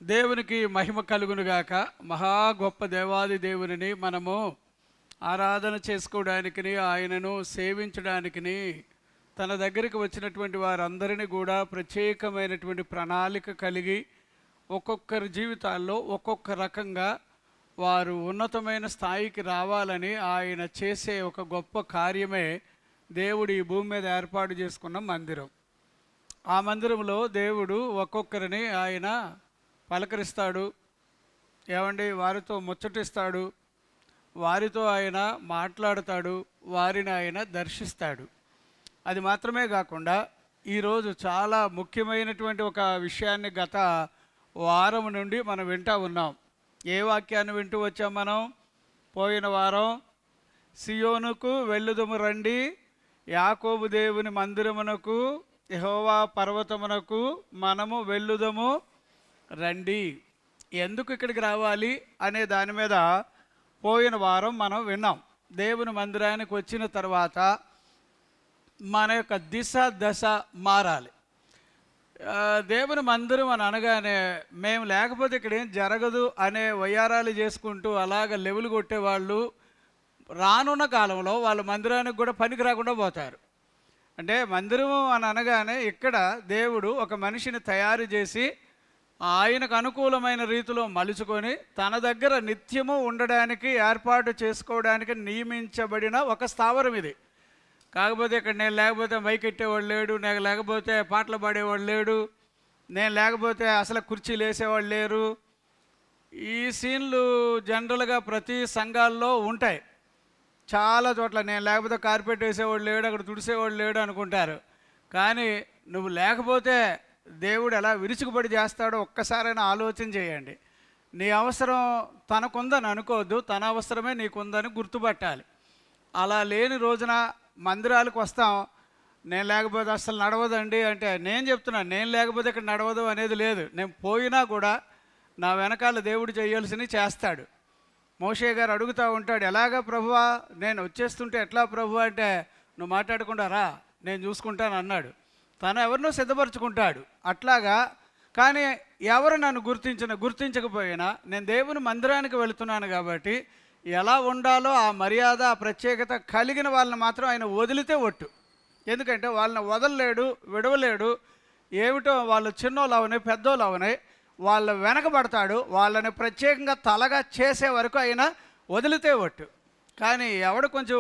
దేవునికి మహిమ కలుగునుగాక. మహా గొప్ప దేవాది దేవునిని మనము ఆరాధన చేసుకోవడానికిని, ఆయనను సేవించడానికిని, తన దగ్గరికి వచ్చినటువంటి వారందరినీ కూడా ప్రత్యేకమైనటువంటి ప్రణాళిక కలిగి ఒక్కొక్కరి జీవితాల్లో ఒక్కొక్క రకంగా వారు ఉన్నతమైన స్థాయికి రావాలని ఆయన చేసే ఒక గొప్ప కార్యమే దేవుడు ఈ భూమి మీద ఏర్పాటు చేసుకున్న మందిరం. ఆ మందిరంలో దేవుడు ఒక్కొక్కరిని ఆయన పలకరిస్తాడు, వారితో ముచ్చటిస్తాడు, వారితో ఆయన మాట్లాడతాడు, వారిని ఆయన దర్శిస్తాడు. అది మాత్రమే కాకుండా ఈరోజు చాలా ముఖ్యమైనటువంటి ఒక విషయాన్ని గత వారం నుండి మనం వింటూ ఉన్నాం. ఏ వాక్యాన్ని వింటూ వచ్చాం మనం? పోయిన వారం సియోనుకు వెళ్ళుదము రండి, యాకోబు దేవుని మందిరమునకు, యెహోవా పర్వతమునకు మనము వెళ్ళుదము రండి. ఎందుకు ఇక్కడికి రావాలి అనే దాని మీద పోయిన వారం మనం విన్నాం. దేవుని మందిరానికి వచ్చిన తర్వాత మన యొక్క దిశ దశ మారాలి. దేవుని మందిరం అని అనగానే మేము లేకపోతే ఇక్కడ ఏం జరగదు అనే వయ్యారాలు చేసుకుంటూ అలాగ లెవెల్ కొట్టేవాళ్ళు రానున్న కాలంలో వాళ్ళ మందిరానికి కూడా పనికి రాకుండా పోతారు. అంటే మందిరం అని అనగానే ఇక్కడ దేవుడు ఒక మనిషిని తయారు చేసి ఆయనకు అనుకూలమైన రీతిలో మలుచుకొని తన దగ్గర నిత్యము ఉండడానికి ఏర్పాటు చేసుకోవడానికి నియమించబడిన ఒక స్థావరం ఇది. కాకపోతే ఇక్కడ నేను లేకపోతే మైకెట్టేవాడు లేడు, నేను లేకపోతే పాటలు పాడేవాడు లేడు, నేను లేకపోతే అసలు కుర్చీలు వేసేవాళ్ళు లేరు. ఈ సీన్లు జనరల్గా ప్రతి సంఘాల్లో ఉంటాయి. చాలా చోట్ల నేను లేకపోతే కార్పెట్ వేసేవాడు లేడు, అక్కడ తుడిసేవాడు లేడు అనుకుంటారు. కానీ నువ్వు లేకపోతే దేవుడు ఎలా విరుచుకుపడి చేస్తాడో ఒక్కసారైనా ఆలోచన చేయండి. నీ అవసరం తనకుందని అనుకోవద్దు, తన అవసరమే నీకుందని గుర్తుపట్టాలి. అలా లేని రోజున మందిరాలకు వస్తాం, నేను లేకపోతే అసలు నడవదండి అంటే నేను చెప్తున్నాను, నేను లేకపోతే ఇక్కడ నడవదు అనేది లేదు. నేను పోయినా కూడా నా వెనకాల దేవుడు చేయాల్సినవి చేస్తాడు. మోషే గారు అడుగుతూ ఉంటాడు, ఎలాగా ప్రభువా, నేను వచ్చేస్తుంటే ఎట్లా ప్రభు అంటే, నువ్వు మాట్లాడకుండా రా, నేను చూసుకుంటాను అన్నాడు. తను ఎవరినో సిద్ధపరచుకుంటాడు అట్లాగా. కానీ ఎవరు నన్ను గుర్తించకపోయినా నేను దేవుని మందిరానికి వెళుతున్నాను కాబట్టి ఎలా ఉండాలో ఆ మర్యాద, ఆ ప్రత్యేకత కలిగిన వాళ్ళని మాత్రం ఆయన వదిలితే ఒట్టు. ఎందుకంటే వాళ్ళని వదలలేడు, విడవలేడు. ఏమిటో వాళ్ళు చిన్నోళ్ళు అవనే పెద్దోళ్ళు అవనే వాళ్ళ వెనకబడతాడు. వాళ్ళని ప్రత్యేకంగా తలగా చేసే వరకు ఆయన వదిలితే ఒట్టు. కానీ ఎవడు కొంచెం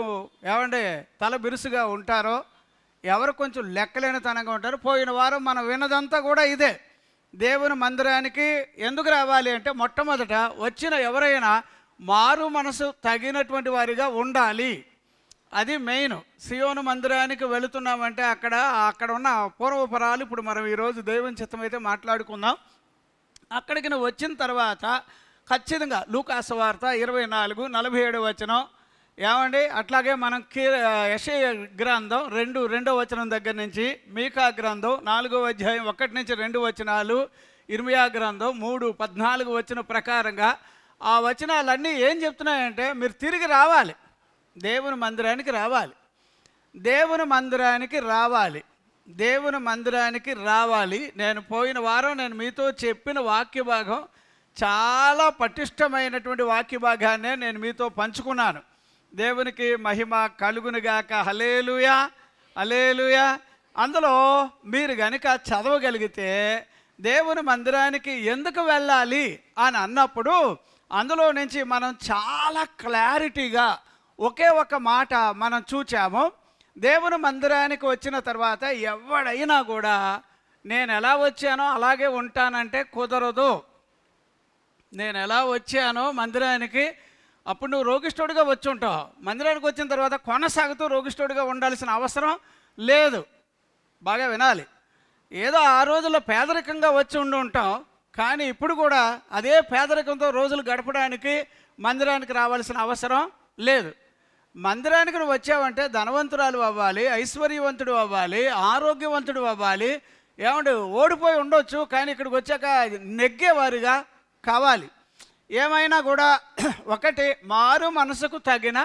తల బిరుసుగా ఉంటారో, ఎవరు కొంచెం లెక్కలేనితనంగా ఉంటారో. పోయిన వారం మనం విన్నదంతా కూడా ఇదే. దేవుని మందిరానికి ఎందుకు రావాలి అంటే, మొట్టమొదట వచ్చిన ఎవరైనా మారు మనసు తగినటువంటి వారిగా ఉండాలి. అది మెయిన్. సియోను మందిరానికి వెళుతున్నామంటే అక్కడ ఉన్న పూర్వపురాలు ఇప్పుడు మనం ఈరోజు దేవుని చిత్తమైతే మాట్లాడుకుందాం. అక్కడికి నువ్వు వచ్చిన తర్వాత ఖచ్చితంగా లూకాసు వార్త 24:47 వచనం అట్లాగే మనం యెషయా గ్రంథం 2వ వచనం దగ్గర నుంచి, మీకా గ్రంథం 4వ అధ్యాయం 1-2 వచనాలు, ఇర్మియా గ్రంథం 3:14 వచనం ప్రకారంగా ఆ వచనాలన్నీ ఏం చెప్తున్నాయంటే, మీరు తిరిగి రావాలి, దేవుని మందిరానికి రావాలి, దేవుని మందిరానికి రావాలి, దేవుని మందిరానికి రావాలి. నేను పోయిన వారం మీతో చెప్పిన వాక్య భాగం చాలా పటిష్టమైనటువంటి వాక్య భాగాన్నే నేను మీతో పంచుకున్నాను. దేవునికి మహిమ కలుగునుగాక. హల్లెలూయా, హల్లెలూయా. అందులో మీరు గనుక చదవగలిగితే దేవుని మందిరానికి ఎందుకు వెళ్ళాలి అని అన్నప్పుడు అందులో నుంచి మనం చాలా క్లారిటీగా ఒకే ఒక మాట మనం చూచాము. దేవుని మందిరానికి వచ్చిన తర్వాత ఎవడైనా కూడా నేను ఎలా వచ్చానో అలాగే ఉంటానంటే కుదరదు. నేను ఎలా వచ్చానో మందిరానికి, అప్పుడు నువ్వు రోగిష్ఠుడిగా వచ్చి ఉంటావు. మందిరానికి వచ్చిన తర్వాత కొనసాగుతూ రోగిష్ఠుడిగా ఉండాల్సిన అవసరం లేదు. బాగా వినాలి. ఏదో ఆ రోజుల్లో పేదరికంగా వచ్చి ఉంటాం, కానీ ఇప్పుడు కూడా అదే పేదరికంతో రోజులు గడపడానికి మందిరానికి రావాల్సిన అవసరం లేదు. మందిరానికి నువ్వు వచ్చావంటే ధనవంతురాలు అవ్వాలి, ఐశ్వర్యవంతుడు అవ్వాలి, ఆరోగ్యవంతుడు అవ్వాలి. ఓడిపోయి ఉండొచ్చు, కానీ ఇక్కడికి వచ్చాక నెగ్గేవారిగా కావాలి. ఏమైనా కూడా ఒకటి, మారు మనసుకు తగిన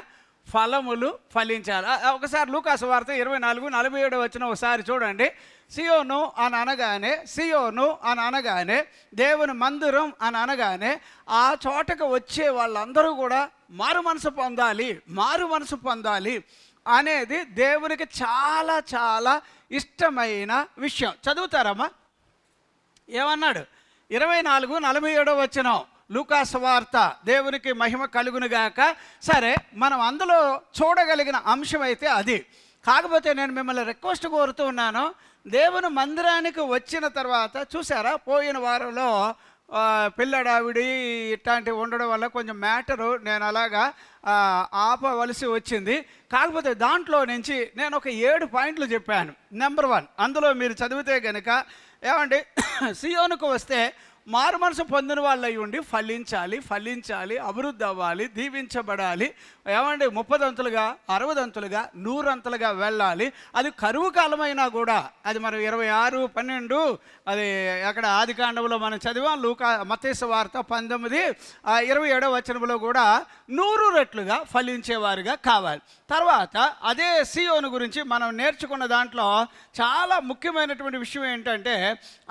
ఫలములు ఫలించాలి. ఒకసారి లూకాసు వార్త 24:47 వచనం ఒకసారి చూడండి. సియోను అని అనగానే, సియోను అని అనగానే, దేవుని మందిరం అని అనగానే ఆ చోటకు వచ్చే వాళ్ళందరూ కూడా మారు మనసు పొందాలి అనేది దేవునికి చాలా చాలా ఇష్టమైన విషయం. చదువుతారమ్మా, ఏమన్నాడు? 24:47 వచనం, లూకాసు వార్త. దేవునికి మహిమ కలుగునుగాక. సరే, మనం అందులో చూడగలిగిన అంశం అయితే అది. కాకపోతే నేను మిమ్మల్ని రిక్వెస్ట్ కోరుతూ ఉన్నాను, దేవుని మందిరానికి వచ్చిన తర్వాత చూసారా, పోయిన వారంలో పిల్లడావిడి ఇట్లాంటివి ఉండడం వల్ల కొంచెం మ్యాటరు నేను అలాగా ఆపవలసి వచ్చింది. కాకపోతే దాంట్లో నుంచి నేను ఒక 7 పాయింట్లు చెప్పాను. నెంబర్ 1, అందులో మీరు చదివితే కనుక ఏమండి, సియోనుకు వస్తే మారు మనసు పొందిన వాళ్ళు అయి ఉండి ఫలించాలి, అభివృద్ధి అవ్వాలి, దీవించబడాలి. ఏమండి, 30 60 100 వెళ్ళాలి. అది కరువు కాలమైనా కూడా, అది మనం 26:12 అది అక్కడ ఆదికాండంలో మనం చదివాం. మత్తయి వార్త 19:27 వచనంలో కూడా 100 రెట్లుగా ఫలించేవారుగా కావాలి. తర్వాత అదే సియోను గురించి మనం నేర్చుకున్న దాంట్లో చాలా ముఖ్యమైనటువంటి విషయం ఏంటంటే,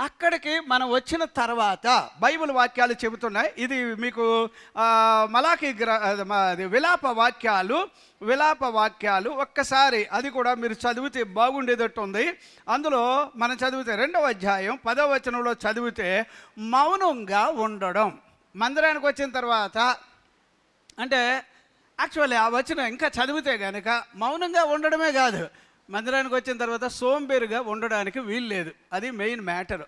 అక్కడికి మనం వచ్చిన తర్వాత బైబిల్ వాక్యాలు చెబుతున్నాయి. ఇది మీకు మలాకి విలాప వాక్యాలు ఒక్కసారి అది కూడా మీరు చదివితే బాగుండేటట్టు ఉంది. అందులో మనం చదివితే 2వ అధ్యాయం 10వ వచనంలో చదివితే, మౌనంగా ఉండడం. మందిరానికి వచ్చిన తర్వాత అంటే యాక్చువల్లీ ఆ వచనం ఇంకా చదివితే కనుక మౌనంగా ఉండడమే కాదు, మందిరానికి వచ్చిన తర్వాత సోంబేరుగా ఉండడానికి వీలు లేదు. అది మెయిన్ మ్యాటర్.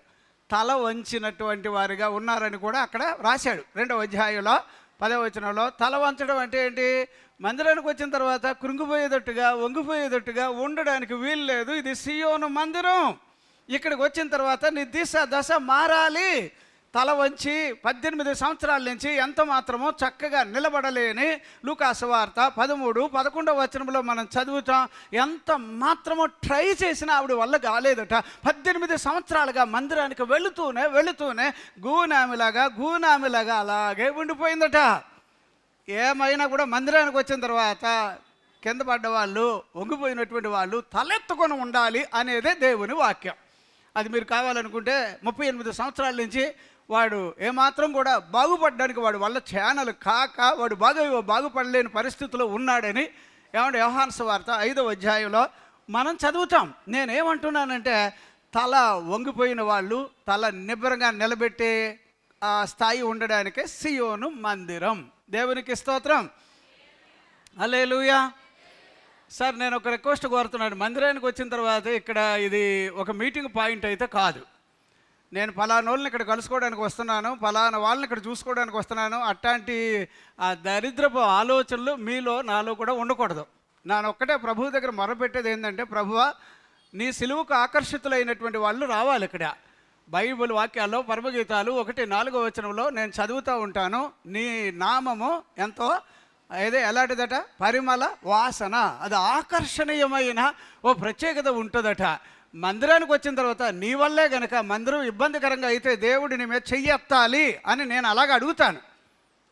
తల వంచినటువంటి వారిగా ఉన్నారని కూడా అక్కడ రాశాడు 2వ అధ్యాయంలో 10వ వచనంలో. తల వంచడం అంటే ఏంటి? మందిరానికి వచ్చిన తర్వాత కృంగిపోయేటట్టుగా, వంగిపోయేటట్టుగా ఉండడానికి వీలు లేదు. ఇది సియోను మందిరం. ఇక్కడికి వచ్చిన తర్వాత నీ దశ మారాలి. తల వంచి 18 సంవత్సరాల నుంచి ఎంత మాత్రమో చక్కగా నిలబడలేని లూకాసు వార్త 13-11 వచనంలో మనం చదువుతాం. ఎంత మాత్రమో ట్రై చేసినా ఆవిడ వల్ల కాలేదట. 18 సంవత్సరాలుగా మందిరానికి వెళుతూనే గూనామిలాగా అలాగే ఉండిపోయిందట. ఏమైనా కూడా మందిరానికి వచ్చిన తర్వాత కింద పడ్డవాళ్ళు, వంగిపోయినటువంటి వాళ్ళు తలెత్తుకొని ఉండాలి అనేదే దేవుని వాక్యం. అది మీరు కావాలనుకుంటే 38 సంవత్సరాల నుంచి వాడు ఏమాత్రం కూడా బాగుపడడానికి వాడు వల్ల ఛానల్ కాక వాడు బాగుపడలేని పరిస్థితిలో ఉన్నాడని ఏమంటే యోహాను సువార్త 5వ అధ్యాయంలో మనం చదువుతాం. నేనేమంటున్నానంటే, తల వంగిపోయిన వాళ్ళు తల నిబ్బరంగా నిలబెట్టే ఆ స్థాయి ఉండడానికే సియోను మందిరం. దేవునికి స్తోత్రం, హల్లెలూయా. సార్, నేను ఒక రిక్వెస్ట్ కోరుతున్నాను. మందిరానికి వచ్చిన తర్వాత ఇక్కడ ఇది ఒక మీటింగ్ పాయింట్ అయితే కాదు. నేను ఫలానా వాళ్ళని ఇక్కడ కలుసుకోవడానికి వస్తున్నాను, ఫలానా వాళ్ళని ఇక్కడ చూసుకోవడానికి వస్తున్నాను, అట్లాంటి ఆ దరిద్రపు ఆలోచనలు మీలో నాలో కూడా ఉండకూడదు. నేను ఒక్కటే ప్రభువు దగ్గర మొరపెట్టేది ఏంటంటే, ప్రభువా, నీ సిలువకు ఆకర్షితులైనటువంటి వాళ్ళు రావాలి. ఇక్కడ బైబిల్ వాక్యాల్లో పరమగీతాలు 1:4 వచనంలో నేను చదువుతూ ఉంటాను. నీ నామము ఎంతో ఎలాంటిదట? పరిమళ వాసన. అది ఆకర్షణీయమైన ఓ ప్రత్యేకత ఉంటుందట. మందిరానికి వచ్చిన తర్వాత నీ వల్లే గనక మందిరం ఇబ్బందికరంగా అయితే దేవుడు నీ మీద చెయ్యెత్తాలి అని నేను అలాగ అడుగుతాను.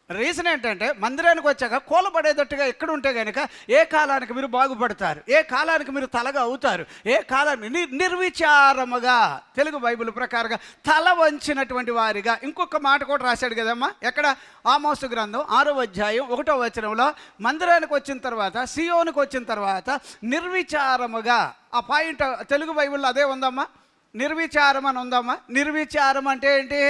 రీజన్ ఏంటంటే, మందిరానికి వచ్చాక కూలబడేటట్టుగా ఎక్కడ ఉంటే కనుక ఏ కాలానికి మీరు బాగుపడతారు, ఏ కాలానికి మీరు తలగా అవుతారు, ఏ కాలాన్ని నిర్విచారముగా, తెలుగు బైబిల్ ప్రకారంగా తల వంచినటువంటి వారిగా. ఇంకొక మాట కూడా రాశాడు కదమ్మా, ఎక్కడ? ఆమోసు గ్రంథం 6వ అధ్యాయం 1వ వచనంలో మందిరానికి వచ్చిన తర్వాత, సియోనుకు వచ్చిన తర్వాత నిర్విచారముగా. ఆ పాయింట్ తెలుగు బైబిల్లో అదే ఉందమ్మా, నిర్విచారం అని ఉందమ్మా. నిర్విచారం అంటే ఏంటి?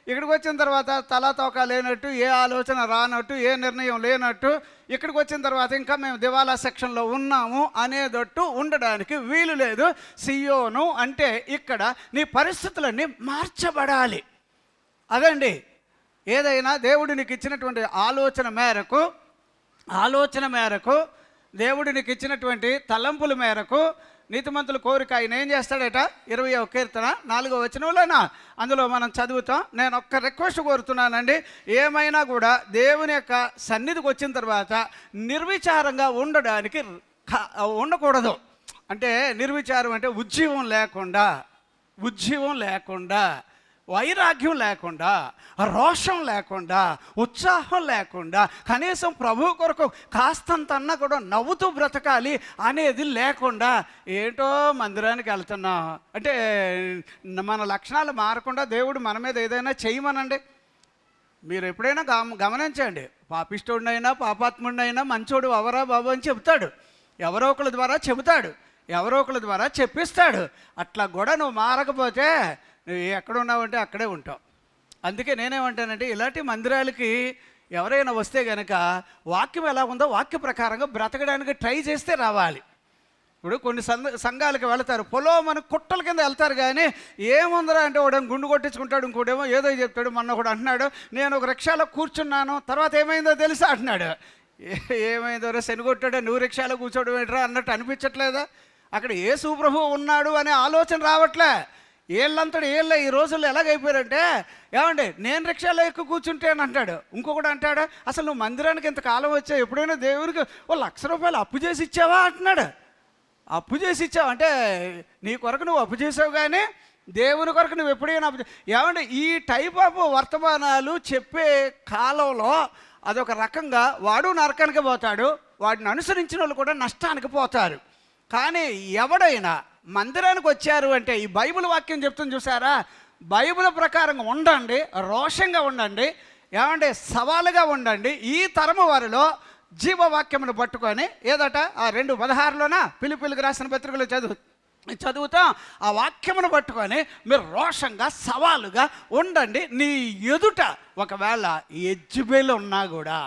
ఇక్కడికి వచ్చిన తర్వాత తలాతోక లేనట్టు, ఏ ఆలోచన రానట్టు, ఏ నిర్ణయం లేనట్టు, ఇక్కడికి వచ్చిన తర్వాత ఇంకా మేము దివాలా సెక్షన్లో ఉన్నాము అనేటట్టు ఉండడానికి వీలు లేదు. సియోను అంటే ఇక్కడ నీ పరిస్థితులన్నీ మార్చబడాలి. అదండి, ఏదైనా దేవుడు నీకు ఇచ్చినటువంటి ఆలోచన మేరకు దేవుడు నీకు ఇచ్చినటువంటి తలంపుల మేరకు నీతిమంతుల కోరిక ఆయన ఏం చేస్తాడట? 20వ కీర్తన 4వ వచనంలోనా అందులో మనం చదువుతాం. నేను ఒక్క రిక్వెస్ట్ కోరుతున్నానండి, ఏమైనా కూడా దేవుని యొక్క సన్నిధికి వచ్చిన తర్వాత నిర్విచారంగా ఉండకూడదు. అంటే నిర్విచారం అంటే ఉజ్జీవం లేకుండా వైరాగ్యం లేకుండా, రోషం లేకుండా, ఉత్సాహం లేకుండా, కనీసం ప్రభు కొరకు కాస్తంతన్నా కూడా నవ్వుతూ బ్రతకాలి అనేది లేకుండా ఏంటో మందిరానికి వెళ్తున్నాం అంటే మన లక్షణాలు మారకుండా దేవుడు మన మీద ఏదైనా చేయమనండి. మీరు ఎప్పుడైనా గమనించండి, పాపిష్టుడినైనా పాపాత్ముడినైనా మంచోడు అవరా బాబు అని చెబుతాడు, ఎవరో ఒకరి ద్వారా చెబుతాడు, ఎవరో ఒకరి ద్వారా చెప్పిస్తాడు. అట్లా కూడా నువ్వు మారకపోతే నువ్వు ఎక్కడున్నావంటే అక్కడే ఉంటావు. అందుకే నేనేమంటానంటే ఇలాంటి మందిరాలకి ఎవరైనా వస్తే కనుక వాక్యం ఎలా ఉందో వాక్య ప్రకారంగా బ్రతకడానికి ట్రై చేస్తే రావాలి. ఇప్పుడు కొన్ని సంఘాలకు వెళతారు, మన కుట్టల కింద వెళ్తారు, కానీ ఏముందరా అంటే వాడు గుండు కొట్టించుకుంటాడు, ఇంకోటేమో ఏదో చెప్తాడు. మొన్న ఒకడు అంటున్నాడు, నేను ఒక రిక్షాలో కూర్చున్నాను, తర్వాత ఏమైందో తెలుసా అంటున్నాడు. ఏమైందో శనిగొట్టాడు, నువ్వు రిక్షాలో కూర్చోవడం ఏంట్రా అన్నట్టు అనిపించట్లేదా? అక్కడ యేసు ప్రభువు ఉన్నాడు అనే ఆలోచన రావట్లే. ఏళ్ళంతడు ఏళ్ళ ఈ రోజుల్లో ఎలాగైపోయారంటే, ఏమండి నేను రిక్షాలో ఎక్కువ కూర్చుంటే అని అంటాడు. ఇంకొకటి అంటాడు, అసలు నువ్వు మందిరానికి ఇంతకాలం వచ్చావు, ఎప్పుడైనా దేవుడికి ఓ ₹1,00,000 అప్పు చేసి ఇచ్చావా అంటున్నాడు. అప్పు చేసి ఇచ్చావు అంటే నీ కొరకు నువ్వు అప్పు చేసావు, కానీ దేవుని కొరకు నువ్వు ఎప్పుడైనా ఏమంటే ఈ టైప్ ఆఫ్ వర్తమానాలు చెప్పే కాలంలో అదొక రకంగా వాడు నరకానికి పోతాడు, వాడిని అనుసరించిన వాళ్ళు కూడా నష్టానికి పోతారు. కానీ ఎవడైనా మందిరానికి వచ్చారు అంటే ఈ బైబిల్ వాక్యం చెప్తుంది చూసారా, బైబిల్ ప్రకారంగా ఉండండి, రోషంగా ఉండండి, ఏమంటే సవాలుగా ఉండండి. ఈ తరము వారిలో జీవవాక్యమును పట్టుకొని ఏదట ఆ 2:16 ఫిలిప్పీయులకు రాసిన పత్రికలో చదువుతాం. ఆ వాక్యమును పట్టుకొని మీరు రోషంగా సవాలుగా ఉండండి. నీ ఎదుట ఒకవేళ యెజెబెలు ఉన్నా కూడా,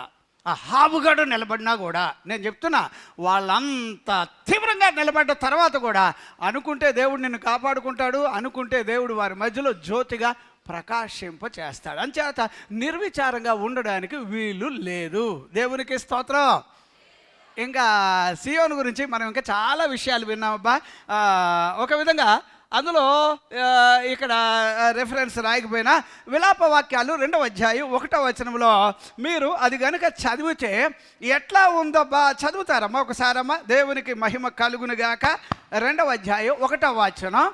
ఆ హాబుగాడు నిలబడినా కూడా, నేను చెప్తున్నా వాళ్ళంతా తీవ్రంగా నిలబడ్డ తర్వాత కూడా అనుకుంటే దేవుడు నిన్ను కాపాడుకుంటాడు, అనుకుంటే దేవుడు వారి మధ్యలో జ్యోతిగా ప్రకాశింప చేస్తాడు. అంచేత నిర్విచారంగా ఉండడానికి వీలు లేదు. దేవునికి స్తోత్రం. ఇంకా సియోను గురించి మనం ఇంకా చాలా విషయాలు విన్నామబ్బా. ఒక విధంగా అందులో ఇక్కడ రెఫరెన్స్ రాయకపోయినా విలాప వాక్యాలు 2వ అధ్యాయం 1వ వచనంలో మీరు అది కనుక చదివితే ఎట్లా ఉందబ్బా, చదువుతారమ్మా ఒకసారమ్మా. దేవునికి మహిమ కలుగునుగాక. 2వ అధ్యాయం 1వ వచనం,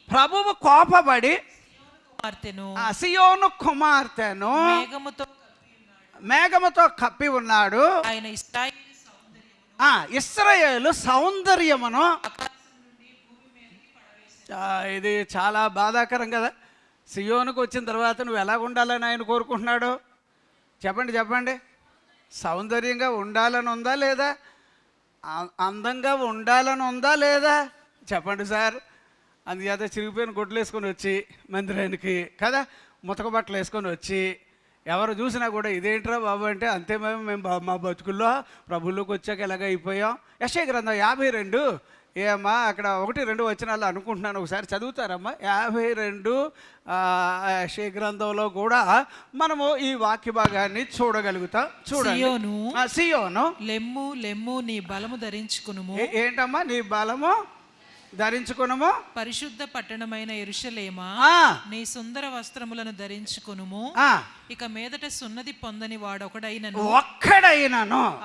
ప్రభువు కోపపడి సియోను కుమార్తెను మేఘముతో కప్పి ఉన్నాడు, ఆయన ఇశ్రాయేలు సౌందర్యమును. ఇది చాలా బాధాకరం కదా. సియోనుకు వచ్చిన తర్వాత నువ్వు ఎలా ఉండాలని ఆయన కోరుకుంటున్నాడు చెప్పండి. సౌందర్యంగా ఉండాలని ఉందా లేదా? అందంగా ఉండాలని ఉందా లేదా? చెప్పండి సార్. అందుచేత చిరిగిపోయిన గుడ్లు వేసుకొని వచ్చి మందిరానికి కదా, ముతక బట్టలు వేసుకొని వచ్చి ఎవరు చూసినా కూడా ఇదేంట్రా బాబు అంటే, అంతే మేము మా బతుకుల్లో ప్రభుల్లోకి వచ్చాక ఎలాగ అయిపోయాం. యెషయా గ్రంథం 52 ఏమ్మా అక్కడ 1-2 వచనాలు అనుకుంటున్నాను, ఒకసారి చదువుతారమ్మా. 52 యెషయా గ్రంథంలో కూడా మనము ఈ వాక్య భాగాన్ని చూడగలుగుతాం. చూడండి. సియోను లెమ్ము లెమ్ము నీ బలము ధరించుకునుము. ఏంటమ్మా నీ బలము ధరించుకునుము. పరిశుద్ధ పట్టణమైన యెరూషలేమా నీ సుందర వస్త్రములను ధరించుకునుము. ఇక మీదట సున్నతి పొందని వాడొకడైనను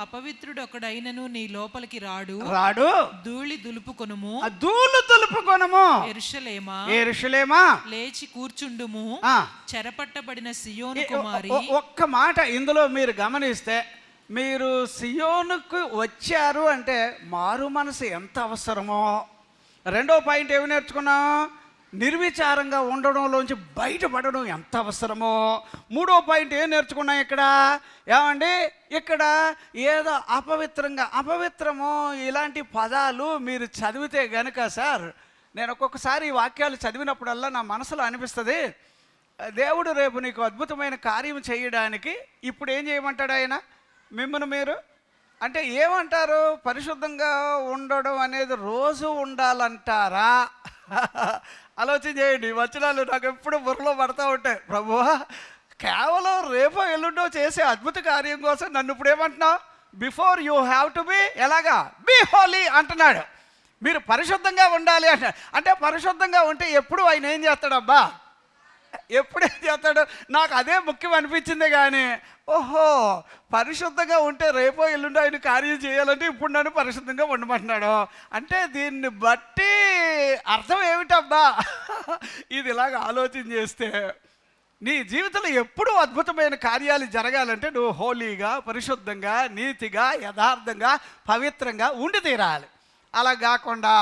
అపవిత్రుడొకడైనను నీ లోపలికి రాడు. ధూళి దులుపుకొనుము. యెరూషలేమా లేచి కూర్చుండుము. చెరపట్టబడిన సియోను కుమారి. ఒక్క మాట ఇందులో మీరు గమనిస్తే, మీరు సియోనుకు వచ్చారు అంటే మారు మనసు ఎంత అవసరమో. 2వ పాయింట్ ఏమి నేర్చుకున్నాం? నిర్విచారంగా ఉండడంలోంచి బయటపడడం ఎంత అవసరమో. 3వ పాయింట్ ఏం నేర్చుకున్నాం ఇక్కడ? ఏమండి ఇక్కడ ఏదో అపవిత్రమో ఇలాంటి పదాలు మీరు చదివితే గనుక సార్, నేను ఒక్కొక్కసారి ఈ వాక్యాలు చదివినప్పుడల్లా నా మనసులో అనిపిస్తుంది, దేవుడు రేపు నీకు అద్భుతమైన కార్యం చేయడానికి ఇప్పుడు ఏం చేయమంటాడు ఆయన మిమ్మల్ని? మీరు అంటే ఏమంటారు? పరిశుద్ధంగా ఉండడం అనేది రోజు ఉండాలంటారా? ఆలోచన చేయండి. వచనాలు నాకు ఎప్పుడు బుర్రలో పడతా ఉంటాయి. ప్రభువా, కేవలం రేపో ఎల్లుండో చేసే అద్భుత కార్యం కోసం నన్ను ఇప్పుడు ఏమంటున్నావు? Before you have to be ఎలాగా బీ హోలీ అంటున్నాడు. మీరు పరిశుద్ధంగా ఉండాలి అంటున్నాడు. అంటే పరిశుద్ధంగా ఉంటే ఎప్పుడు ఆయన ఏం చేస్తాడబ్బా? ఎప్పుడేం చేస్తాడు? నాకు అదే ముఖ్యం అనిపించింది కానీ, ఓహో పరిశుద్ధంగా ఉంటే రేపో ఎల్లుండో ఆయన కార్యం చేయాలంటే ఇప్పుడు నన్ను పరిశుద్ధంగా ఉండమంటున్నాడు అంటే దీన్ని బట్టి అర్థం ఏమిటబ్బా? ఇది ఇలాగ ఆలోచన చేస్తే నీ జీవితంలో ఎప్పుడూ అద్భుతమైన కార్యాలు జరగాలంటే నువ్వు హోలీగా, పరిశుద్ధంగా, నీతిగా, యథార్థంగా, పవిత్రంగా ఉండి తీరాలి. అలా కాకుండా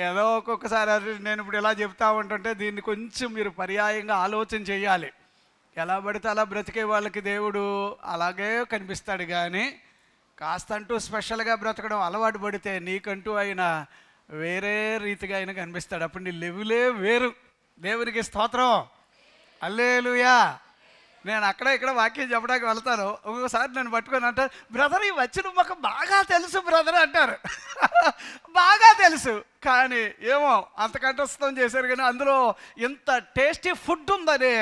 ఏదో ఒక్కొక్కసారి నేను ఇప్పుడు ఇలా చెప్తా ఉంటుంటే దీన్ని కొంచెం మీరు పర్యాయంగా ఆలోచన చేయాలి. ఎలా పడితే అలా బ్రతికే వాళ్ళకి దేవుడు అలాగే కనిపిస్తాడు కానీ కాస్త అంటూ స్పెషల్గా బ్రతకడం అలవాటు పడితే నీకంటూ ఆయన వేరే రీతిగా ఆయన కనిపిస్తాడు. అప్పుడు నీ లెవెలే వేరు. దేవునికి స్తోత్రం, హల్లెలూయా. నేను అక్కడ ఇక్కడ వాక్యం చెప్పడానికి వెళ్తాను. ఒక్కొక్కసారి నేను పట్టుకొని అంటారు, బ్రదర్ ఈ వచ్చిన మాకు బాగా తెలుసు బ్రదర్ అంటారు. బాగా తెలుసు కానీ ఏమో అంత కంఠస్థం చేశారు కానీ అందులో ఇంత టేస్టీ ఫుడ్ ఉందని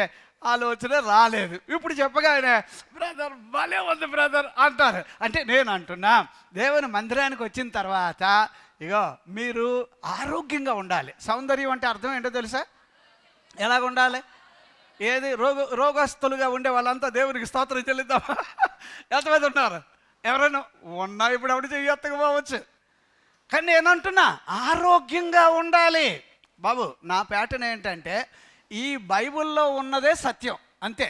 ఆలోచన రాలేదు. ఇప్పుడు చెప్పగానే బ్రదర్ భలే ఉంది బ్రదర్ అంటారు. అంటే నేను అంటున్నా, దేవుని మందిరానికి వచ్చిన తర్వాత ఇగో మీరు ఆరోగ్యంగా ఉండాలి. సౌందర్యం అంటే అర్థం ఏంటో తెలుసా? ఎలాగ ఉండాలి? ఏది రోగస్తులుగా ఉండే వాళ్ళంతా దేవునికి స్తోత్రం చెల్లిద్దామా? ఎంతమంది ఉన్నారు? ఎవరైనా ఉన్నా ఇప్పుడు ఎవరు చెయ్యొత్తకపోవచ్చు. కానీ నేనంటున్నా ఆరోగ్యంగా ఉండాలి బాబు. నా ప్యాటర్న్ ఏంటంటే ఈ బైబిల్లో ఉన్నదే సత్యం అంతే.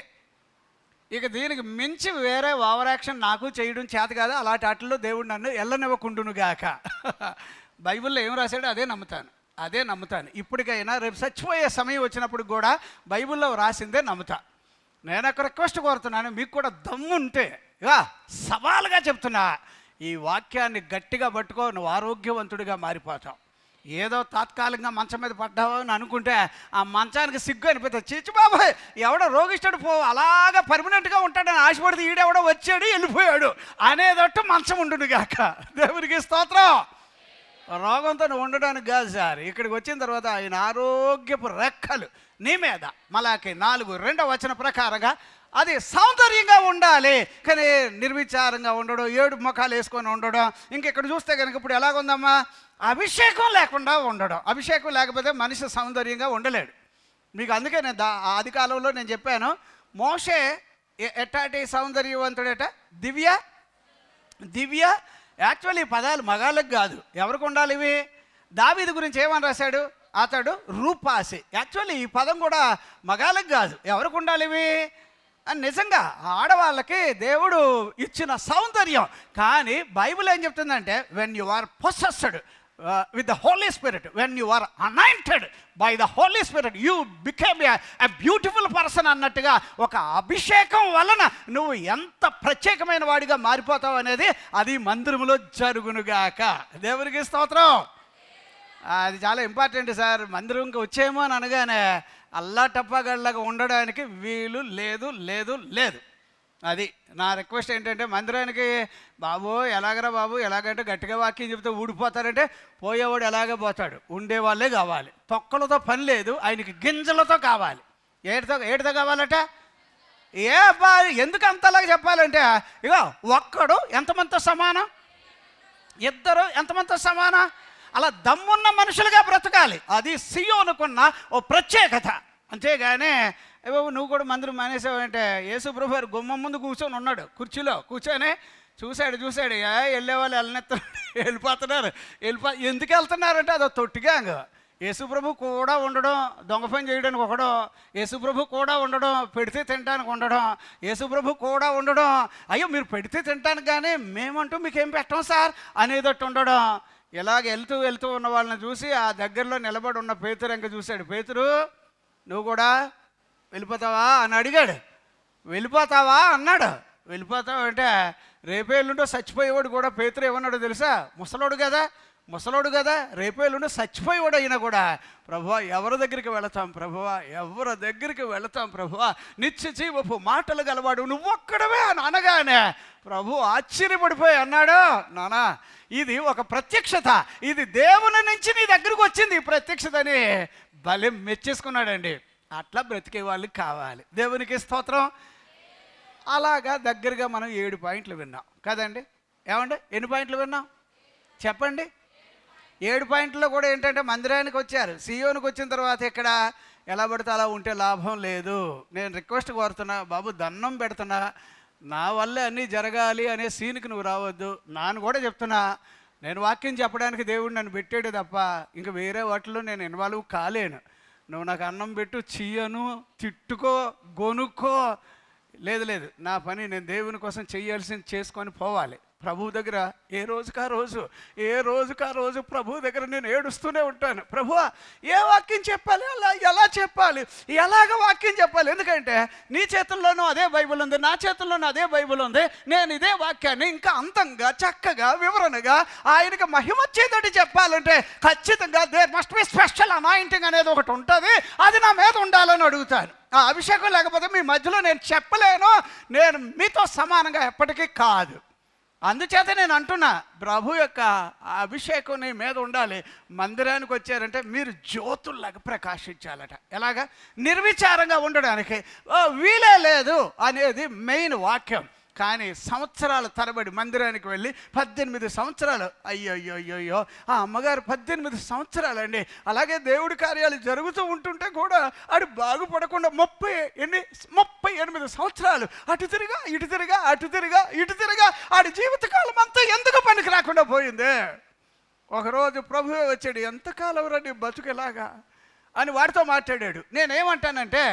ఇక దీనికి మించి వేరే ఓవర్ యాక్షన్ నాకు చేయడం చేత కాదు. అలాంటి వాటిల్లో దేవుడు నన్ను ఎల్లనివ్వకుండునుగాక. బైబిల్లో ఏం రాశాడో అదే నమ్ముతాను. ఇప్పటికైనా రేపు చచ్చిపోయే సమయం వచ్చినప్పుడు కూడా బైబిల్లో రాసిందే నమ్ముతా. నేను ఒక రిక్వెస్ట్ కోరుతున్నాను, మీకు కూడా దమ్ముంటే సవాలుగా చెప్తున్నా, ఈ వాక్యాన్ని గట్టిగా పట్టుకో, నువ్వు ఆరోగ్యవంతుడిగా మారిపోతావు. ఏదో తాత్కాలికంగా మంచం మీద పడ్డావు అని అనుకుంటే ఆ మంచానికి సిగ్గు అనిపిస్తుంది. చిచ్చు బాబాయ్ ఎవడో రోగిష్టుడు అలాగా పర్మనెంట్గా ఉంటాడని ఆశపడితే ఈడెవడో వచ్చాడు వెళ్ళిపోయాడు అనేదట్టు మంచం ఉండునుగాక. దేవునికి స్తోత్రం. రోగంతో ఉండడానికి కాదు సార్, ఇక్కడికి వచ్చిన తర్వాత ఆయన ఆరోగ్యపు రెక్కలు నీ మీద మలాకి 4:2 ప్రకారంగా అది సౌందర్యంగా ఉండాలి. కానీ నిర్విచారంగా ఉండడం, 7 ముఖాలు వేసుకొని ఉండడం. ఇంకెక్కడ చూస్తే కనుక ఇప్పుడు ఎలాగుందమ్మా, అభిషేకం లేకుండా ఉండడం. అభిషేకం లేకపోతే మనిషి సౌందర్యంగా ఉండలేడు. మీకు అందుకే నేను ఆది కాలంలో నేను చెప్పాను, మోషే ఎట్టాటి సౌందర్యవంతుడట, దివ్య. యాక్చువల్లీ ఈ పదాలు మగాళ్ళకి కాదు, ఎవరికి ఉండాలి ఇవి? దావీదు గురించి ఏమని రాశాడు? అతడు రూపాసి. యాక్చువల్లీ ఈ పదం కూడా మగాళ్ళకి కాదు, ఎవరికి ఉండాలి ఇవి? నిజంగా ఆడవాళ్ళకి దేవుడు ఇచ్చిన సౌందర్యం. కానీ బైబిల్ ఏం చెప్తుందంటే, when you are possessed with the Holy Spirit, when you are anointed by the Holy Spirit, you became a beautiful person అన్నట్టుగా ఒక అభిషేకం వలన నువ్వు ఎంత ప్రత్యేకమైన వాడిగా మారిపోతావు అనేది అది మందిరములో జరుగునుగాక. దేవునికి స్తోత్రం. అది చాలా ఇంపార్టెంట్ సార్. మందిరంకి వచ్చేమో అని అనగానే అల్లా టప్పాగళ్ళగా ఉండడానికి వీలు లేదు. అది నా రిక్వెస్ట్ ఏంటంటే, మందిరానికి బాబు ఎలాగరా బాబు, ఎలాగంటే గట్టిగా వాక్యం చెప్తే ఊడిపోతారంటే పోయేవాడు ఎలాగే పోతాడు, ఉండేవాళ్ళే కావాలి. తొక్కలతో పని లేదు, ఆయనకి గింజలతో కావాలి. ఏటితో కావాలట? ఎందుకు అంతలాగా చెప్పాలంటే, ఇగో ఒక్కడు ఎంతమందితో సమానం, ఇద్దరు ఎంతమందితో సమానం. అలా దమ్మున్న మనుషులుగా బ్రతకాలి. అది సియోనుకున్న ఓ ప్రత్యేకత. అంతేగాని నువ్వు కూడా మందిరం మానేసావంటే, యేసు ప్రభు గారు గుమ్మం ముందు కూర్చొని ఉన్నాడు, కుర్చీలో కూర్చొని చూశాడు వెళ్ళేవాళ్ళు వెళ్ళిపోతున్నారు. ఎందుకు వెళ్తున్నారంటే అదో తొట్టిగా యేసు ప్రభు కూడా ఉండడం, దొంగ పని చేయడానికి ఒకడు, యేసు ప్రభు కూడా ఉండడం, పెడితే తినడానికి ఉండడం, యేసు ప్రభు కూడా ఉండడం. అయ్యో మీరు పెడితే తినడానికి కానీ మేమంటూ మీకేం పెట్టం సార్ అనేదట్టు ఉండడం. ఇలాగ వెళ్తూ ఉన్న వాళ్ళని చూసి ఆ దగ్గరలో నిలబడి ఉన్న పేతురు ఇంకా చూశాడు. పేతురు నువ్వు కూడా వెళ్ళిపోతావా అని అడిగాడు. వెళ్ళిపోతావా అన్నాడు. వెళ్ళిపోతావా అంటే రేపే ఎల్లుండో చచ్చిపోయేవాడు కూడా పేతురు ఏమన్నాడో తెలుసా? ముసలోడు కదా, రేపే ఎల్లుండో చచ్చిపోయేవాడు అయినా కూడా, ప్రభువా ఎవరి దగ్గరికి వెళతాం ప్రభువా, నిత్య జీవపు మాటలు గలవాడు నువ్వు ఒక్కడవే అని అనగానే ప్రభు ఆశ్చర్యపడిపోయి అన్నాడు, నానా ఇది ఒక ప్రత్యక్షత, ఇది దేవుని నుంచి నీ దగ్గరకు వచ్చింది ఈ ప్రత్యక్షత అని భలే మెచ్చేసుకున్నాడండి. అట్లా బ్రతికే వాళ్ళకి కావాలి. దేవునికి స్తోత్రం. అలాగా దగ్గరగా మనం 7 పాయింట్లు విన్నాం కదండి. ఏమండి ఎన్ని పాయింట్లు విన్నాం చెప్పండి? 7 పాయింట్లో కూడా ఏంటంటే మందిరానికి వచ్చారు, సియోనుకు వచ్చిన తర్వాత ఇక్కడ ఎలా పడితే అలా ఉంటే లాభం లేదు. నేను రిక్వెస్ట్ కోరుతున్నా, బాబు దండం పెడుతున్నా, నా వల్లే అన్నీ జరగాలి అనే సీన్కి నువ్వు రావద్దు. నాన్న కూడా చెప్తున్నా, నేను వాక్యం చెప్పడానికి దేవుడు నన్ను పెట్టాడు తప్ప ఇంక వేరే వాటిలో నేను ఇన్వాల్వ్ కాలేను. నువ్వు నాకు అన్నం పెట్టు, చెయ్యను, తిట్టుకో, గొనుక్కో, లేదు, నా పని నేను దేవుని కోసం చేయాల్సింది చేసుకొని పోవాలి. ప్రభువు దగ్గర ఏ రోజుకా రోజు ప్రభువు దగ్గర నేను ఏడుస్తూనే ఉంటాను. ప్రభువా, ఏ వాక్యం చెప్పాలి, అలా ఎలా చెప్పాలి, ఎలాగ వాక్యం చెప్పాలి? ఎందుకంటే నీ చేతుల్లోనూ అదే బైబిల్ ఉంది, నా చేతుల్లోనూ అదే బైబిల్ ఉంది. నేను ఇదే వాక్యాన్ని ఇంకా అంతంగా, చక్కగా, వివరణగా ఆయనకి మహిమ వచ్చేటట్టు చెప్పాలంటే ఖచ్చితంగా there must be special anointing అనేది ఒకటి ఉంటుంది. అది నా మీద ఉండాలని అడుగుతాను. ఆ అభిషేకం లేకపోతే మీ మధ్యలో నేను చెప్పలేను. నేను మీతో సమానంగా ఎప్పటికీ కాదు. అందుచేత నేను అంటున్నా, ప్రభు యొక్క అభిషేకం నీ మీద ఉండాలి. మందిరానికి వచ్చారంటే మీరు జ్యోతుల్లాగా ప్రకాశించాలట. ఎలాగా? నిర్విచారంగా ఉండడానికి వీలే లేదు అనేది మెయిన్ వాక్యం. కానీ సంవత్సరాల తరబడి మందిరానికి వెళ్ళి 18 సంవత్సరాలు, అయ్యో ఆ అమ్మగారు 18 సంవత్సరాలండి అలాగే దేవుడి కార్యాలు జరుగుతూ ఉంటుంటే కూడా ఆడు బాగుపడకుండా 38 సంవత్సరాలు అటు తిరిగా ఇటు తిరిగా ఆడి జీవితకాలం అంతా ఎందుకు పనికి రాకుండా పోయింది. ఒకరోజు ప్రభువే వచ్చాడు, ఎంతకాలం రండి బతుకులాగా అని వాడితో మాట్లాడాడు. నేనేమంటానంటే,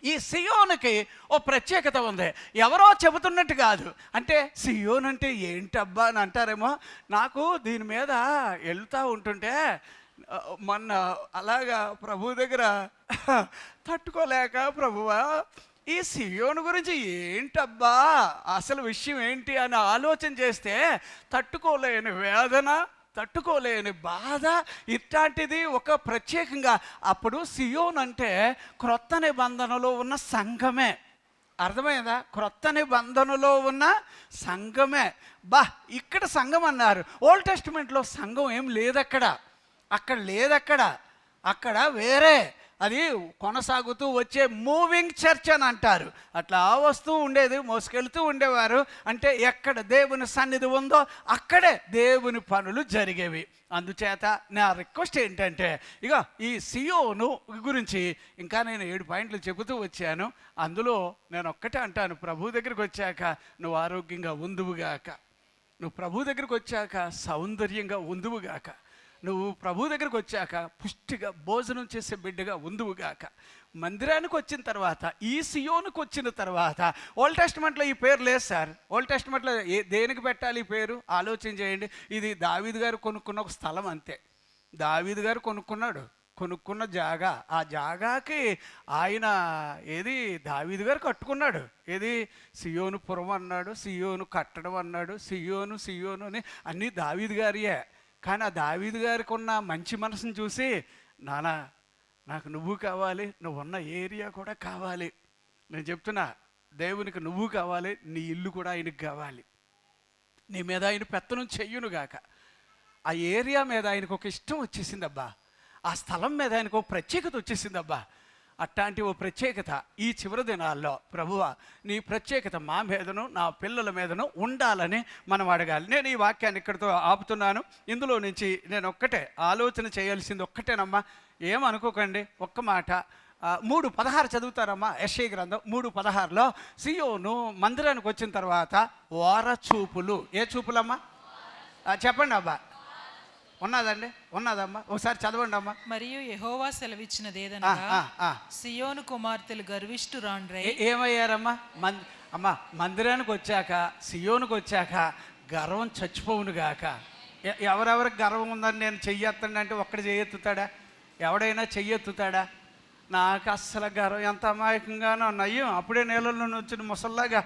ఈ సియోనుకి ఓ ప్రత్యేకత ఉంది. ఎవరో చెబుతున్నట్టు కాదు. అంటే సియోన్ అంటే ఏంటబ్బా అని అంటారేమో. నాకు దీని మీద వెళ్తూ ఉంటుంటే మొన్న అలాగా ప్రభు దగ్గర తట్టుకోలేక, ప్రభువా ఈ సియోను గురించి ఏంటబ్బా అసలు విషయం ఏంటి అని ఆలోచన చేస్తే తట్టుకోలేని వేదన, తట్టుకోలేని బాధ, ఇట్లాంటిది ఒక ప్రత్యేకంగా. అప్పుడు సియోన్ అంటే క్రొత్త నిబంధనలో ఉన్న సంఘమే. అర్థమైందా? క్రొత్త నిబంధనలో ఉన్న సంఘమే. ఇక్కడ సంఘం అన్నారు. ఓల్డ్ టెస్టిమెంట్లో సంఘం ఏం లేదక్కడ. అక్కడ వేరే, అది కొనసాగుతూ వచ్చే మూవింగ్ చర్చ్ అని అంటారు. అట్లా వస్తూ ఉండేది, మోసుకెళ్తూ ఉండేవారు. అంటే ఎక్కడ దేవుని సన్నిధి ఉందో అక్కడే దేవుని పనులు జరిగేవి. అందుచేత నా రిక్వెస్ట్ ఏంటంటే, ఇక ఈ సియోను గురించి ఇంకా నేను 7 పాయింట్లు చెబుతూ వచ్చాను. అందులో నేను ఒక్కటే అంటాను, ప్రభు దగ్గరికి వచ్చాక నువ్వు ఆరోగ్యంగా ఉందువుగాక, నువ్వు ప్రభు దగ్గరికి వచ్చాక సౌందర్యంగా ఉందువుగాక, నువ్వు ప్రభు దగ్గరికి వచ్చాక పుష్టిగా భోజనం చేసే బిడ్డగా ఉందువుగాక. మందిరానికి వచ్చిన తర్వాత, ఈ సియోనుకు వచ్చిన తర్వాత, ఓల్డ్ టెస్టిమెంట్లో ఈ పేరు లేదు సార్. ఓల్డ్ టెస్టిమెంట్లో దేనికి పెట్టాలి ఈ పేరు ఆలోచన చేయండి. ఇది దావీదు గారు కొనుక్కున్న ఒక స్థలం అంతే. దావీదు గారు కొనుక్కున్న జాగా. ఆ జాగాకి ఆయన దావీదు గారు కట్టుకున్నాడు. సియోను పురం అన్నాడు, సియోను కట్టడం అన్నాడు, సియోను అని అన్నీ దావీదు గారియే. కానీ ఆ దావీదు గారికి ఉన్న మంచి మనసును చూసి, నానా నాకు నువ్వు కావాలి, నువ్వు ఉన్న ఏరియా కూడా కావాలి. నేను చెప్తున్నా, దేవునికి నువ్వు కావాలి, నీ ఇల్లు కూడా ఆయనకు కావాలి. నీ మీద ఆయన పెత్తనం చెయ్యునుగాక. ఆ ఏరియా మీద ఆయనకు ఒక ఇష్టం వచ్చేసిందబ్బా. ఆ స్థలం మీద ఆయనకు ఒక ప్రత్యేకత వచ్చేసిందబ్బా. అట్లాంటి ఓ ప్రత్యేకత ఈ చివరి దినాల్లో ప్రభువా నీ ప్రత్యేకత మా మీదను, నా పిల్లల మీదను ఉండాలని మనం అడగాలి. నేను ఈ వాక్యాన్ని ఇక్కడితో ఆపుతున్నాను. ఇందులో నుంచి నేను ఒక్కటే ఆలోచన చేయాల్సింది ఒక్కటేనమ్మా, ఏమనుకోకండి. ఒక్క మాట 3:16 చదువుతారమ్మా. యెషయా గ్రంథం 3:16లో సియోను మందిరానికి వచ్చిన తర్వాత ఓర చూపులు. ఏ చూపులమ్మా చెప్పండి అబ్బా. ఉన్నదమ్మా, ఒకసారి చదవండి అమ్మా. మరియు యెహోవా సెలవిచ్చినదేదనగా, సియోను కుమార్తెలు గర్విష్ఠురాండ్రై. ఏమయ్యారమ్మా? అమ్మా మందిరానికి వచ్చాక, సియోనుకు వచ్చాక గర్వం చచ్చిపోవును గాక. ఎవరెవరికి గర్వం ఉందని నేను చెయ్యెత్తండి అంటే ఒక్కడు చెయ్యెత్తుతాడా? ఎవడైనా చెయ్యెత్తుతాడా? నాకు అస్సలు గర్వం, ఎంత అమాయకంగానో నయ్యం. అప్పుడే నీళ్ళలో వచ్చిన ముసల్లాగా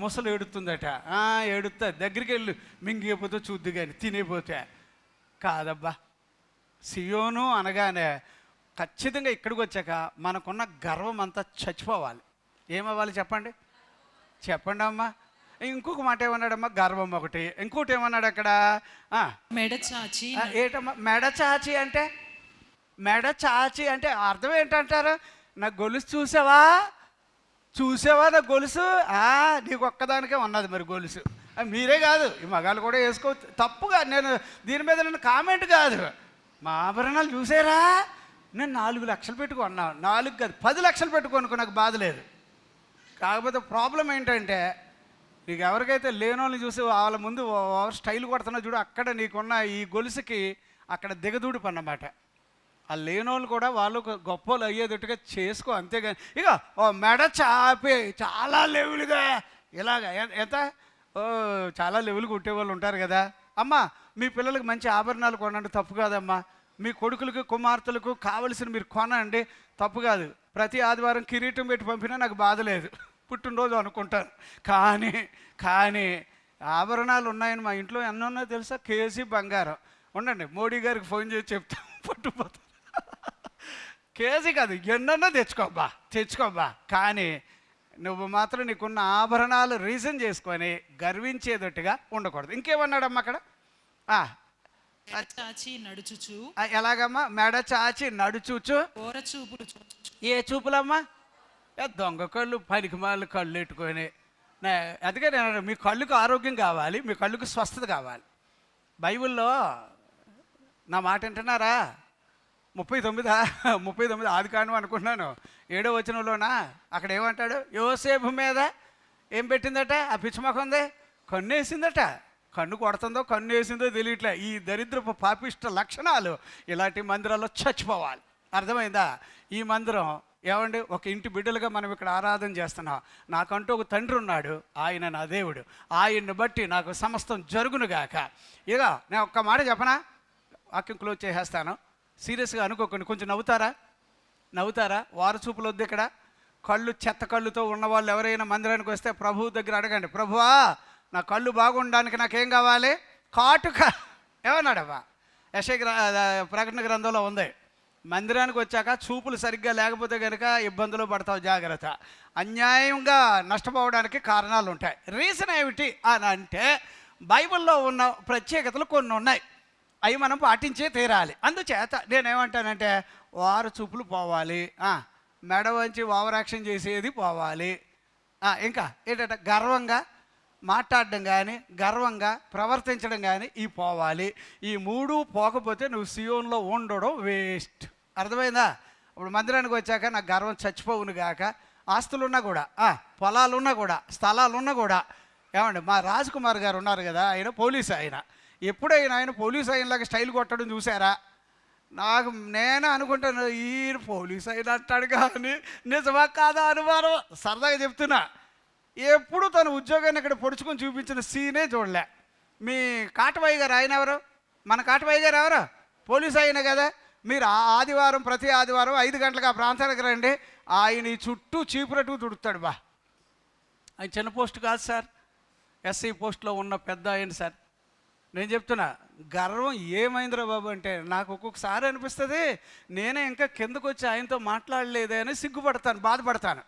ముసలు ఏడుతుందట. ఏడుతా, దగ్గరికి వెళ్ళి మింగిపోతే చూద్దు కానీ తినేపోతే కాదబ్బా. సియోను అనగానే ఖచ్చితంగా ఇక్కడికి వచ్చాక మనకున్న గర్వం అంతా చచ్చిపోవాలి. ఏమవ్వాలి చెప్పండి అమ్మా. ఇంకొక మాట ఏమన్నాడమ్మా? గర్వం ఒకటి. ఇంకోటి ఏమన్నాడు అక్కడ? మెడచాచి. ఏటమ్మా మెడచాచి అంటే? మెడచాచి అంటే అర్థం ఏంటంటారు? నా గొలుసు చూసావా నా గొలుసు? నీకు ఒక్కదానికే ఉన్నది మరి గొలుసు. మీరే కాదు, ఈ మగాళ్ళు కూడా వేసుకోవచ్చు. తప్పుగా నేను దీని మీద కామెంట్ కాదు. మా ఆభరణాలు చూసారా? నేను 4 లక్షలు పెట్టుకున్నా, 4 కాదు 10 లక్షలు పెట్టుకోనుకో, నాకు బాధ లేదు. కాకపోతే ప్రాబ్లం ఏంటంటే, నీకు ఎవరికైతే లేనోళ్ళని చూసి వాళ్ళ ముందు స్టైల్ కొడుతున్నా చూడు, అక్కడ నీకున్న ఈ గొలుసుకి అక్కడ దిగదూడుపు అన్నమాట. ఆ లేనోళ్ళు కూడా వాళ్ళు గొప్పలు అయ్యేటట్టుగా చేసుకో, అంతేగాని ఇక ఓ మెడ చాపి చాలా లెవెల్గా ఇలాగ ఎంత చాలా లెవెల్గా కొట్టేవాళ్ళు ఉంటారు కదా. అమ్మ, మీ పిల్లలకు మంచి ఆభరణాలు కొనండి, తప్పు కాదమ్మా. మీ కొడుకులకు కుమార్తెలకు కావలసిన మీరు కొనండి, తప్పు కాదు. ప్రతి ఆదివారం కిరీటం పెట్టి పంపినా నాకు బాధ లేదు, పుట్టినరోజు అనుకుంటాను. కానీ ఆభరణాలు ఉన్నాయని మా ఇంట్లో ఎన్నో ఉన్నాయో తెలుసా? కేజీ బంగారం. ఉండండి, మోడీ గారికి ఫోన్ చేసి చెప్తాం, పట్టుపోతాం. కేజీ కాదు, ఎన్నో తెచ్చుకోబ్బా. కానీ నువ్వు మాత్రం నీకున్న ఆభరణాలు రీజన్ చేసుకొని గర్వించేటట్టుగా ఉండకూడదు. ఇంకేమన్నాడమ్మా అక్కడ? చాచి నడుచుచు. ఎలాగమ్మా? మెడ చాచి నడుచుచు. ఏ చూపులమ్మా? దొంగ కళ్ళు, పనికిమాల కళ్ళు పెట్టుకొని. అందుకే నేను, మీ కళ్ళుకు ఆరోగ్యం కావాలి, మీ కళ్ళుకు స్వస్థత కావాలి. బైబిల్లో నా మాట వింటున్నారా? 39 ఆదికాండం అనుకుంటున్నాను, 7వ వచనంలోనా అక్కడ ఏమంటాడు? యోసేపు మీద ఏం పెట్టిందట? ఆ పిచ్చిమొఖం ఉంది, కన్ను వేసిందట. కన్ను కొడుతుందో కన్ను వేసిందో తెలియట్లే. ఈ దరిద్రపు పాపిష్ట లక్షణాలు ఇలాంటి మందిరాల్లో చచ్చిపోవాలి. అర్థమైందా? ఈ మందిరం ఏమండి, ఒక ఇంటి బిడ్డలుగా మనం ఇక్కడ ఆరాధన చేస్తున్నాం. నాకంటూ ఒక తండ్రి ఉన్నాడు, ఆయన నా దేవుడు. ఆయన్ని బట్టి నాకు సమస్తం జరుగునుగాక. ఇక నేను ఒక్క మాట చెప్పనా, వాక్యం క్లోజ్ చేసేస్తాను. సీరియస్గా అనుకోకండి, కొంచెం నవ్వుతారా? వారు చూపులు వద్దు ఇక్కడ. కళ్ళు చెత్త కళ్ళుతో ఉన్నవాళ్ళు ఎవరైనా మందిరానికి వస్తే ప్రభువు దగ్గర అడగండి, ప్రభువా నా కళ్ళు బాగుండడానికి నాకేం కావాలి? కాటుక. ఏమన్నాడమ్మా? ప్రకటన గ్రంథంలో ఉంది, మందిరానికి వచ్చాక చూపులు సరిగ్గా లేకపోతే కనుక ఇబ్బందులు పడతావు, జాగ్రత్త. అన్యాయంగా నష్టపోవడానికి కారణాలు ఉంటాయి. రీజన్ ఏమిటి అని అంటే, బైబిల్లో ఉన్న ప్రత్యేకతలు కొన్ని ఉన్నాయి, అవి మనం పాటించే తీరాలి. అందుచేత నేనేమంటానంటే, వారు చూపులు పోవాలి, మెడ వంచి ఓవరాక్షన్ చేసేది పోవాలి. ఇంకా ఏంటంటే, గర్వంగా మాట్లాడడం కానీ, గర్వంగా ప్రవర్తించడం కానీ ఈ పోవాలి. ఈ 3 పోకపోతే నువ్వు సియోన్లో ఉండడం వేస్ట్. అర్థమైందా? ఇప్పుడు మందిరానికి వచ్చాక నాకు గర్వం చచ్చిపోవును గాక. ఆస్తులున్నా కూడా, పొలాలున్నా కూడా, స్థలాలున్నా కూడా. ఏమండి, మా రాజ్కుమార్ గారు ఉన్నారు కదా, ఆయన పోలీసు. ఎప్పుడైనా ఆయన పోలీసు అయినలాగా స్టైల్ కొట్టడం చూసారా? నేను అనుకుంటాను, ఈ పోలీసు అయిన అంటాడు కానీ నిజమా కాదా అనుమానం. సరదాగా చెప్తున్నా, ఎప్పుడు తన ఉద్యోగాన్ని ఇక్కడ పొడుచుకొని చూపించిన సీనే చూడలే. మీ కాటబాయి గారు ఆయన ఎవరు? మన కాటబాయి గారు ఎవరు? పోలీసు అయిన కదా. మీరు ప్రతి ఆదివారం 5 గంటలకు ఆ ప్రాంతానికి రండి, ఆయన ఈ చుట్టూ చీపురట్టు తుడుతాడు. ఆయన చిన్న పోస్ట్ కాదు సార్, ఎస్సీ పోస్ట్లో ఉన్న పెద్ద ఆయన సార్. నేను చెప్తున్నా, గర్వం ఏమైందిరా బాబు అంటే, నాకు ఒక్కొక్కసారి అనిపిస్తుంది నేనే ఇంకా కిందకు వచ్చి ఆయనతో మాట్లాడలేదే అని సిగ్గుపడతాను, బాధపడతాను.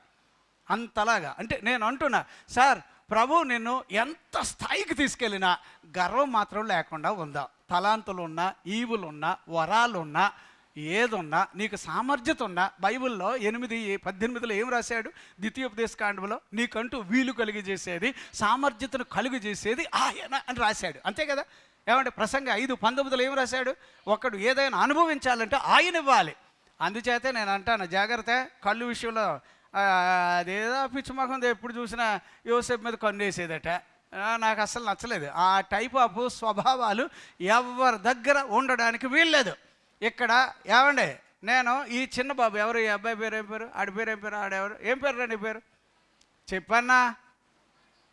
అంతలాగా అంటే నేను అంటున్నా, సార్ ప్రభు నిన్ను ఎంత స్థాయికి తీసుకెళ్ళినా గర్వం మాత్రం లేకుండా ఉందా? తలాంతులున్నా, ఈవులున్నా, వరాలున్నా, ఏదున్నా, నీకు సామర్థ్యత ఉన్నా, బైబిల్లో 8:18 ఏం రాశాడు? ద్వితీయోపదేశకాండంలో నీకంటూ వీలు కలిగి చేసేది, సామర్థ్యతను కలుగు చేసేది ఆయన అని రాశాడు. అంతే కదా? ఏమంటే ప్రసంగ 5:19 ఏం రాశాడు? ఒకడు ఏదైనా అనుభవించాలంటే ఆయన ఇవ్వాలి. అందుచేతే నేను అంటాను, జాగ్రత్త కళ్ళు విషయంలో. అదేదో పిచ్చిమొఖం ఎప్పుడు చూసినా యోసేపు మీద కన్ను వేసేదట. నాకు అస్సలు నచ్చలేదు. ఆ టైప్ ఆఫ్ స్వభావాలు ఎవరి దగ్గర ఉండడానికి వీల్లేదు. ఇక్కడ ఏమండి, నేను ఈ చిన్న బాబు ఎవరు? ఈ అబ్బాయి పేరు ఏం పేరు? ఆడి పేరు ఏం పేరు? ఆడెవరు? ఏం పేరు రా నీ పేరు? చెప్పన్నా,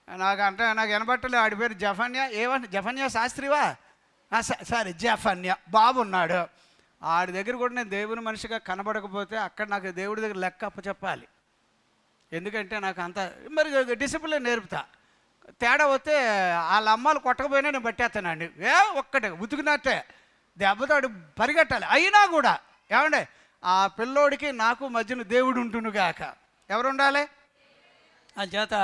నాకు వినబట్టలే. ఆడి పేరు జఫన్యా. ఏమన్నా జఫన్యా శాస్త్రివా? సరే, జఫన్యా బాబున్నాడు. ఆడి దగ్గర కూడా నేను దేవుని మనిషిగా కనబడకపోతే అక్కడ నాకు దేవుడి దగ్గర లెక్క అప్పచెప్పాలి. ఎందుకంటే నాకు అంత మరి డిసిప్లిన్ నేర్పుతా. తేడా వస్తే వాళ్ళ అమ్మాలు కొట్టకపోయినా నేను పట్టేస్తానండి. ఒక్కటే ఉతికినట్టే దెబ్బతో పరిగెట్టాలి. అయినా కూడా ఏమండే, ఆ పిల్లోడికి నాకు మధ్యన దేవుడు ఉంటునుగాక. ఎవరు ఉండాలి? చేత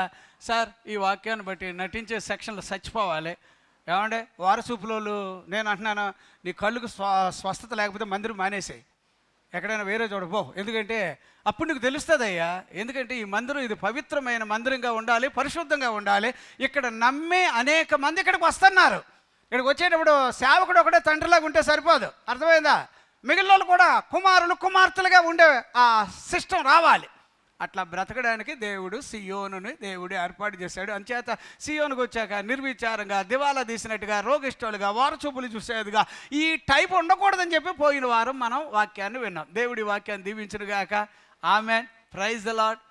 సార్ ఈ వాక్యాన్ని బట్టి నటించే సెక్షన్లు చచ్చిపోవాలి. ఏమండే, వారసూపులోళ్ళు నేను అంటున్నాను, నీ కళ్ళుకు స్వస్థత లేకపోతే మందిరం మానేసాయి, ఎక్కడైనా వేరే చూడపో. ఎందుకంటే అప్పుడు నీకు తెలుస్తుందయ్యా. ఎందుకంటే ఈ మందిరం ఇది పవిత్రమైన మందిరంగా ఉండాలి, పరిశుద్ధంగా ఉండాలి. ఇక్కడ నమ్మే అనేక మంది ఇక్కడికి వస్తున్నారు. ఇక్కడికి వచ్చేటప్పుడు సేవకుడు ఒకటే తండ్రిలాగా ఉంటే సరిపోదు. అర్థమైందా? మిగిలిన కూడా కుమారులు కుమార్తెలుగా ఉండే ఆ సిస్టమ్ రావాలి. అట్లా బ్రతకడానికి దేవుడు సియోనుని దేవుడు ఏర్పాటు చేశాడు. అంచేత సియోనుకు వచ్చాక నిర్విచారంగా, దివాలా తీసినట్టుగా, రోగిష్ఠులుగా, వారచూపులు చూసేదిగా ఈ టైప్ ఉండకూడదని చెప్పి పోయిన వారం మనం వాక్యాన్ని విన్నాం. దేవుడి వాక్యాన్ని దీవించునుగాక. ఆమేన్. Praise the lord.